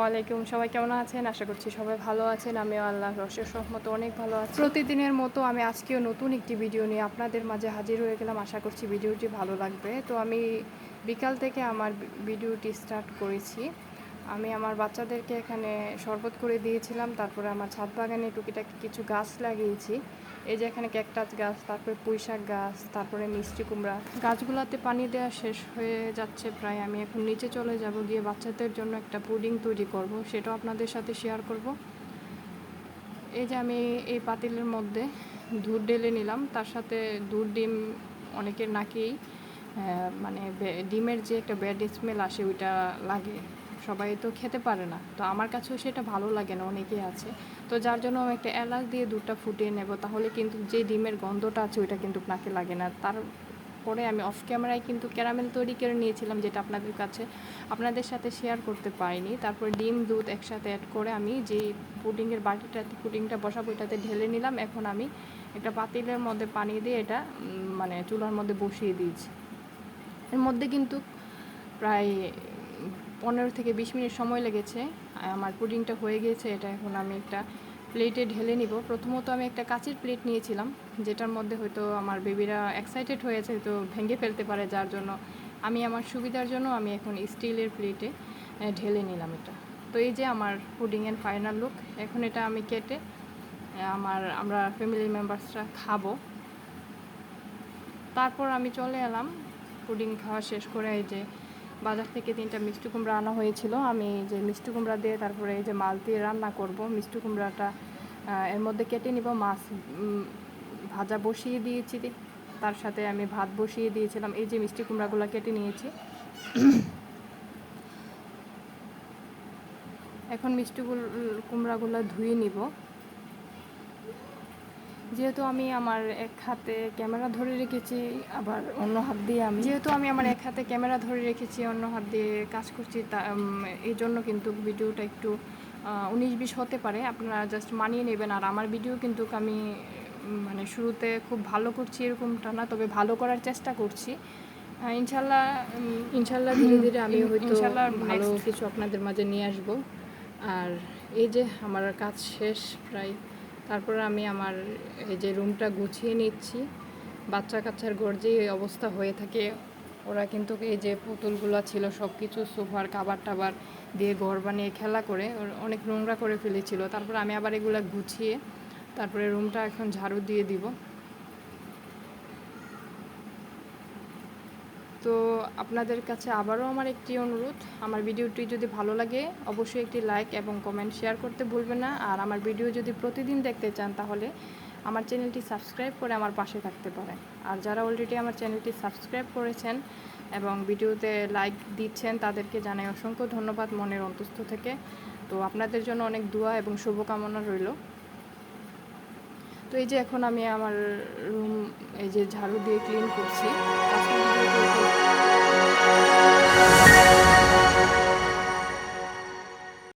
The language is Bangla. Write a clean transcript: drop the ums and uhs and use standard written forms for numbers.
আলাইকুম, সবাই কেমন আছেন? আশা করছি সবাই ভালো আছেন। আমিও আল্লাহর অশেষ রহমতে অনেক ভালো আছি। প্রতিদিনের মতো আমি আজকেও নতুন একটি ভিডিও নিয়ে আপনাদের মাঝে হাজির হয়ে গেলাম। আশা করছি ভিডিওটি ভালো লাগবে। তো আমি বিকাল থেকে আমার ভিডিওটি স্টার্ট করেছি। আমি আমার বাচ্চাদেরকে এখানে শরবত করে দিয়েছিলাম, তারপরে আমার ছাদ বাগানে টুকিটাকি কিছু গাছ লাগিয়েছি। এই যে এখানে ক্যাকটাস গাছ, তারপরে পুঁইশাক গাছ, তারপরে মিষ্টি কুমড়া। গাছগুলোতে পানি দেওয়া শেষ হয়ে যাচ্ছে প্রায়। আমি এখন নিচে চলে যাব, গিয়ে বাচ্চাদের জন্য একটা পুডিং তৈরি করব, সেটাও আপনাদের সাথে শেয়ার করব। এই যে আমি এই পাতিলের মধ্যে দুধ ঢেলে নিলাম, তার সাথে দুধ ডিম অনেকের নাকেই মানে ডিমের যে একটা ব্যাড স্মেল আসে ওইটা লাগে, সবাই তো খেতে পারে না। তো আমার কাছেও সেটা ভালো লাগে না, অনেকেই আছে। তো যার জন্য আমি একটা এলাচ দিয়ে দুধটা ফুটিয়ে নেব, তাহলে কিন্তু যে ডিমের গন্ধটা আছে ওইটা কিন্তু নাকে লাগে না। তারপরে আমি অফ ক্যামেরায় কিন্তু ক্যারামেল তৈরি করে নিয়েছিলাম, যেটা আপনাদের সাথে শেয়ার করতে পারিনি। তারপর ডিম দুধ একসাথে অ্যাড করে আমি যে পুডিংয়ের বাটিটাতে পুডিংটা বসাবো ওইটাতে ঢেলে নিলাম। এখন আমি একটা পাতিলের মধ্যে পানি দিয়ে এটা মানে চুলার মধ্যে বসিয়ে দিয়েছি। এর মধ্যে কিন্তু প্রায় 15 থেকে 20 মিনিট সময় লেগেছে। আমার পুডিংটা হয়ে গিয়েছে। এটা এখন আমি একটা প্লেটে ঢেলে নিব। প্রথমত আমি একটা কাচের প্লেট নিয়েছিলাম, যেটার মধ্যে হয়তো আমার বেবিরা এক্সাইটেড হয়েছে, তো ভেঙে ফেলতে পারে, যার জন্য আমি আমার সুবিধার জন্য আমি এখন স্টিলের প্লেটে ঢেলে নিলাম এটা। তো এই যে আমার পুডিংয়ের ফাইনাল লুক। এখন এটা আমি কেটে আমরা ফ্যামিলি মেম্বার্সরা খাবো। তারপর আমি চলে এলাম পুডিং খাওয়া শেষ করে। এই যে বাজার থেকে 3টা মিষ্টি কুমড়া আনা হয়েছিল। আমি যে মিষ্টি কুমড়া দিয়ে তারপরে এই যে মাছ দিয়ে রান্না করব। মিষ্টি কুমড়াটা এর মধ্যে কেটে নিব। মাছ ভাজা বসিয়ে দিয়েছি, তার সাথে আমি ভাত বসিয়ে দিয়েছিলাম। এই যে মিষ্টি কুমড়াগুলো কেটে নিয়েছি। এখন মিষ্টি কুমড়াগুলো ধুয়ে নিব। যেহেতু আমি আমার এক হাতে ক্যামেরা ধরে রেখেছি, আবার অন্য হাত দিয়ে আমার এক হাতে ক্যামেরা ধরে রেখেছি, অন্য হাত দিয়ে কাজ করছি, এই জন্য কিন্তু ভিডিওটা একটু 19-20 হতে পারে। আপনারা জাস্ট মানিয়ে নেবেন। আর আমার ভিডিও কিন্তু আমি মানে শুরুতে খুব ভালো করছি এরকমটা না, তবে ভালো করার চেষ্টা করছি। ইনশাল্লাহ ধীরে ধীরে আমি হয়তো ভালো কিছু আপনাদের মাঝে নিয়ে আসব। আর এই যে আমার কাজ শেষ প্রায়। তারপরে আমি আমার এই যে রুমটা গুছিয়ে নিচ্ছি। বাচ্চা কাচ্চার ঘর যে অবস্থা হয়ে থাকে, ওরা কিন্তু এই যে পুতুলগুলো ছিল সব কিছু সোফার কাবার টাবার দিয়ে ঘর বানিয়ে খেলা করে অনেক নোংরা করে ফেলেছিল। তারপরে আমি আবার এগুলো গুছিয়ে তারপরে রুমটা এখন ঝাড়ু দিয়ে দিব। তো আপনাদের কাছে আবারও আমার একটি অনুরোধ, আমার ভিডিওটি যদি ভালো লাগে অবশ্যই একটি লাইক এবং কমেন্ট শেয়ার করতে ভুলবেন না। আর আমার ভিডিও যদি প্রতিদিন দেখতে চান তাহলে আমার চ্যানেলটি সাবস্ক্রাইব করে আমার পাশে থাকতে পারেন। আর যারা অলরেডি আমার চ্যানেলটি সাবস্ক্রাইব করেছেন এবং ভিডিওতে লাইক দিচ্ছেন তাদেরকে জানাই অসংখ্য ধন্যবাদ মনের অন্তঃস্থ থেকে। তো আপনাদের জন্য অনেক দোয়া এবং শুভকামনা রইল। তো এই যে এখন আমি আমার রুম এই যে ঝাড়ু দিয়ে ক্লিন করছি।